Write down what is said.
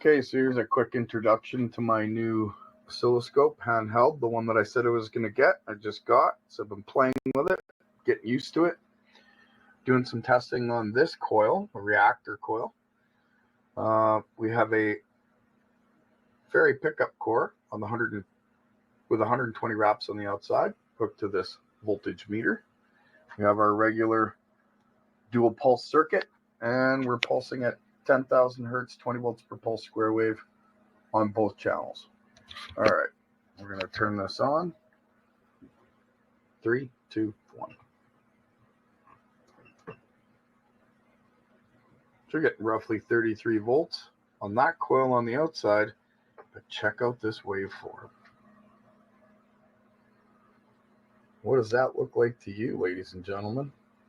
Okay, so here's a quick introduction to my new oscilloscope, handheld, the one that I said I was going to get. I just got, so I've been playing with it, getting used to it, doing some testing on this coil, a reactor coil. We have a ferry pickup core on the with 120 wraps on the outside, hooked to this voltage meter. We have our regular dual pulse circuit, and we're pulsing at 10,000 hertz, 20 volts per pulse square wave on both channels. All right, we're going to turn this on. 3, 2, 1. So we're getting roughly 33 volts on that coil on the outside, but check out this waveform. What does that look like to you, ladies and gentlemen?